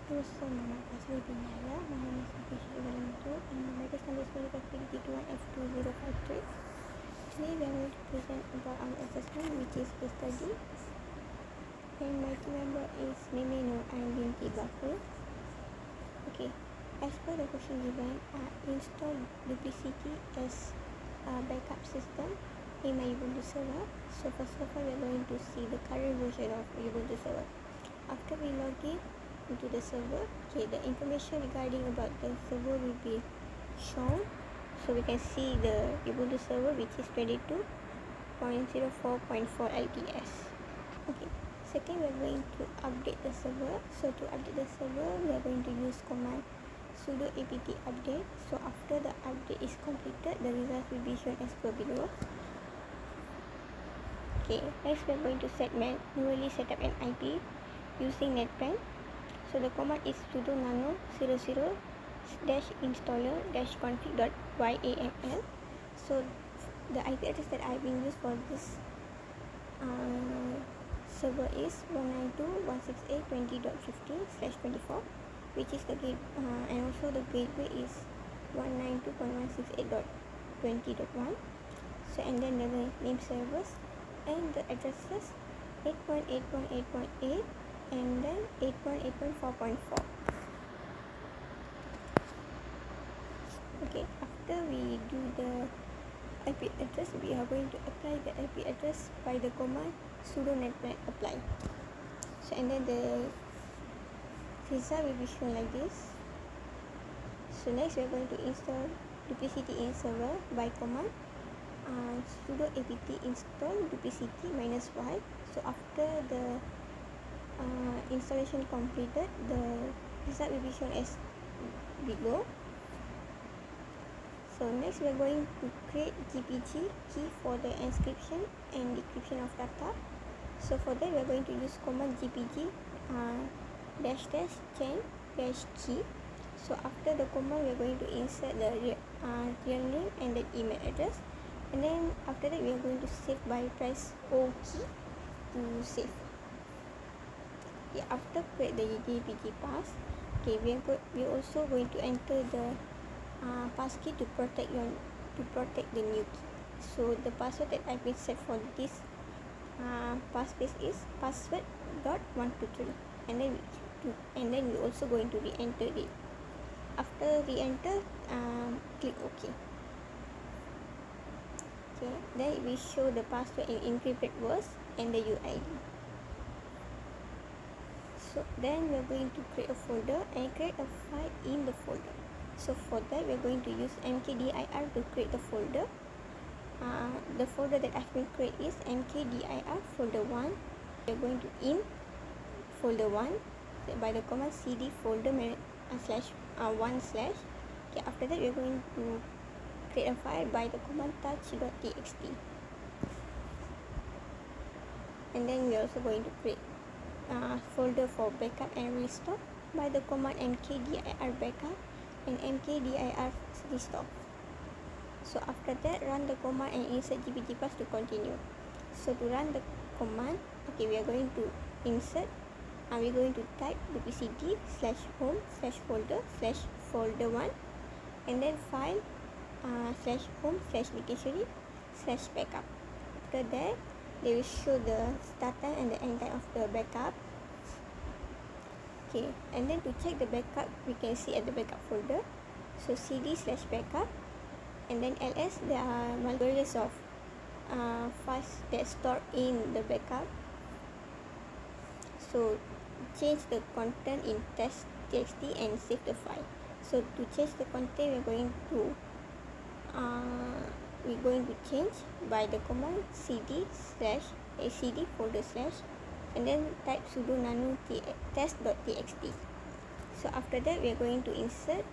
So nama pasal Binaya, my name is Natasha Valentu, and my latest number is F2050 F2053. Today we are going to present about our assessment, which is case study, and my team member is Meme Nur and Binti Bakul. Okay, as per the question given, install duplicity as a backup system in my Ubuntu server. So first of all, we are going to see the current version of Ubuntu server. After we log in into the server, okay, the information regarding about the server will be shown. So we can see the Ubuntu server, which is 22.04.4 LTS. Okay, second, we are going to update the server. So to update the server, we are going to use command sudo apt update. So after the update is completed, the results will be shown as per below. Okay, next we are going to manually set up an IP using netpan. So the command is sudo nano 00-installer-config.yaml. So the IP address that I've been used for this server is 192.168.20.15/24, which is the gate, and also the gateway is 192.168.20.1. So and then the name servers and the addresses 8.8.8.8 and then 8.8.4.4. Okay, after we do the IP address, we are going to apply the IP address by the command sudo netpan apply. So and then the result will be shown like this. So next we are going to install duplicity in server by command sudo apt install duplicity -y. So after the installation completed, the result will be shown as below. So next we are going to create GPG key for the encryption and decryption of data. So for that we are going to use command gpg --chain-key. So after the command we are going to insert the real name and the email address, and then after that we are going to save by press O key to save. Okay, after create the GPG pass, okay, we are also going to enter the passkey to protect the new key. So the password that I've been set for this passphrase is password.123, and then we also going to re-enter it. After re-enter, click OK. Okay, then it will show the password in encrypted words and the UID. So then we are going to create a folder and create a file in the folder. So for that we are going to use mkdir to create the folder. The folder that I've been create is mkdir folder 1. We are going to in folder 1 by the command cd folder /1/. Okay, after that we are going to create a file by the command touch.txt, and then we are also going to create folder for backup and restore by the command mkdir backup and mkdir restore. So after that, run the command and insert gpg pass to continue. So to run the command, okay, we are going to insert, we're going to type duplicity /home/folder/folder1 and then file /home/dictionary/backup. After that, they will show the start time and the end time of the backup. Okay, and then to check the backup, we can see at the backup folder. So cd/backup, and then ls, there are multiple of files that stored in the backup. So change the content in test.txt and save the file. So to change the content, we're going to change by the command cd folder/ and then type sudo nano test.txt. So after that we are going to insert,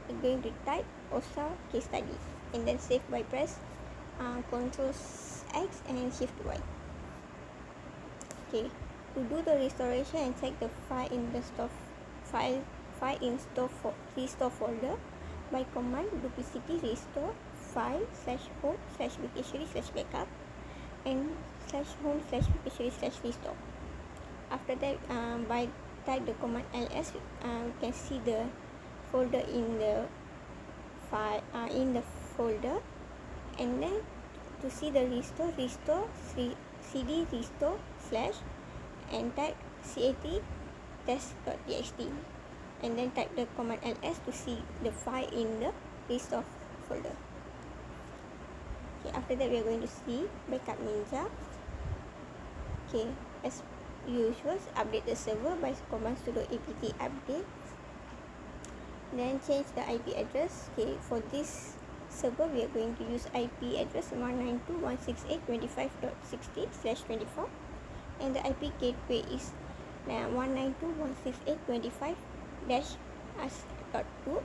we're going to type osa case study and then save by press Ctrl X and Shift Y. Okay, to do the restoration and check the file in the restore folder by command duplicity restore file /home/dictionary/backup and /home/dictionary/restore. After that, by type the command ls, we can see the folder in the file, in the folder, and then to see the restore cd restore slash and type cat test.txt, and then type the command ls to see the file in the restore folder. Okay, after that we are going to see backup ninja. Okay, as usual, update the server by command sudo apt update, then change the IP address. Okay, for this server we are going to use IP address 192.168.25.60/24, and the IP gateway is 192.168.25-as.2,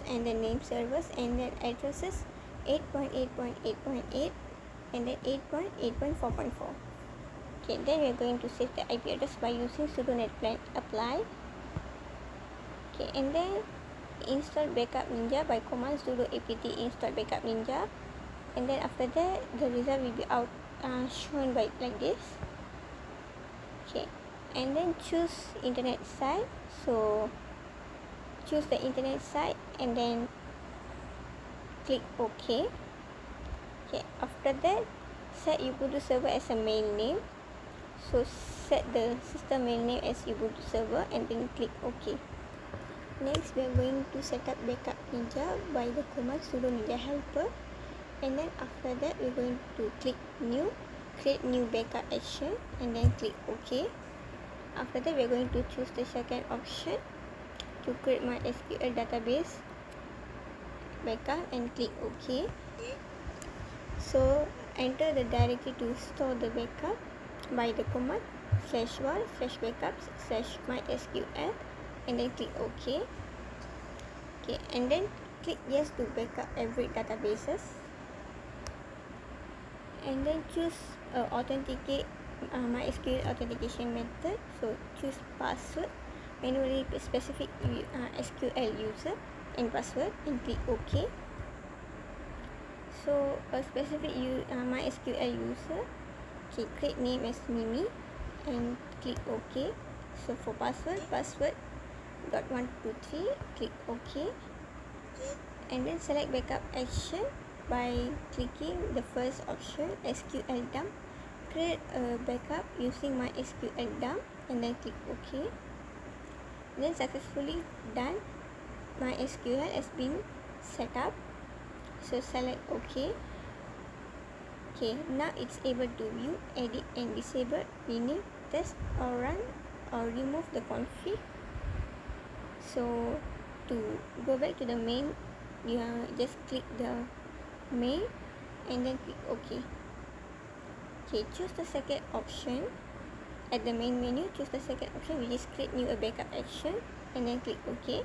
and the name servers and then addresses 8.8.8.8 and then 8.8.4.4. Okay, then we are going to save the IP address by using sudo netplan apply. Okay, and then install backup ninja by command sudo apt install backup ninja, and then after that the result will be out shown by like this. Okay, and then choose internet site, so choose the internet site and then click OK. Okay, after that set Ubuntu server as a main name, so set the system main name as Ubuntu server and then click OK. Next we are going to set up backup ninja by the command sudo ninja helper, and then after that we are going to click new, create new backup action and then click OK. After that we are going to choose the second option to create my SQL database backup and click OK. So enter the directory to store the backup by the command /var/backups/mysql and then click OK. Okay, and then click yes to backup every databases, and then choose authenticate MySQL authentication method. So choose password, manually specific SQL user and password and click OK. So a specific MySQL user, okay, create name as Mimi and click OK. So for password .123, click OK, and then select backup action by clicking the first option SQL dump. Create a backup using MySQL dump and then click OK. Then successfully done, MySQL has been set up, so select OK. Okay, now it's able to view, edit and disable, renew, test or run or remove the config. So to go back to the main, you just click the main and then click OK. Okay, choose the second option at the main menu. Choose the second option, which is create new a backup action and then click OK.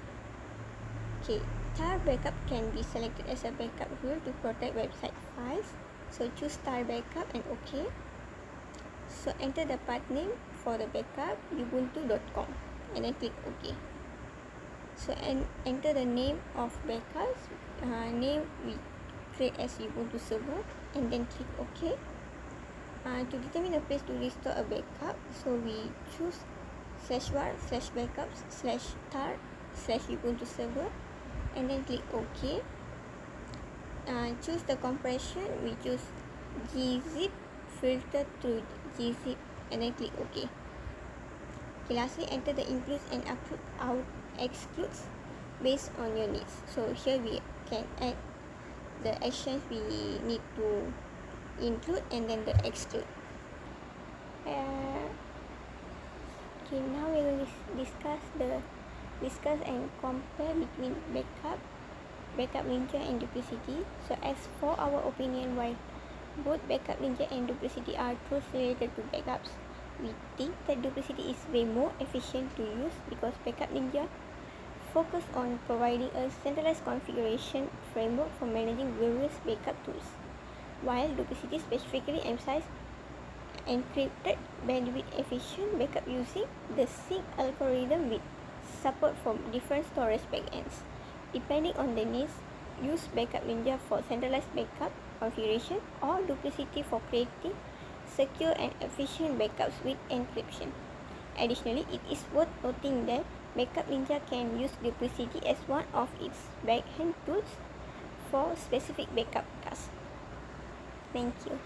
Okay, tar backup can be selected as a backup rule to protect website files. So choose tar backup and OK. So enter the path name for the backup ubuntu.com and then click OK. So enter the name of backups, name we create as Ubuntu server and then click OK. To determine the place to restore a backup, so we choose /var/backups/tar/ubuntu server and then click OK. Choose the compression, we choose gzip, filter through gzip and then click OK. Okay, lastly enter the includes and excludes based on your needs. So here we can add the actions we need to include and then the exclude. Okay, now we will discuss and compare between backup ninja and duplicity. So as for our opinion, why both backup ninja and duplicity are tools related to backups, we think that duplicity is way more efficient to use because backup ninja focus on providing a centralized configuration framework for managing various backup tools, while duplicity specifically emphasizes encrypted bandwidth efficient backup using the sync algorithm with support for different storage backends. Depending on the needs, use backup ninja for centralized backup configuration or duplicity for creating secure and efficient backups with encryption. Additionally, it is worth noting that Backup Ninja can use duplicity as one of its backhand tools for specific backup tasks. Thank you.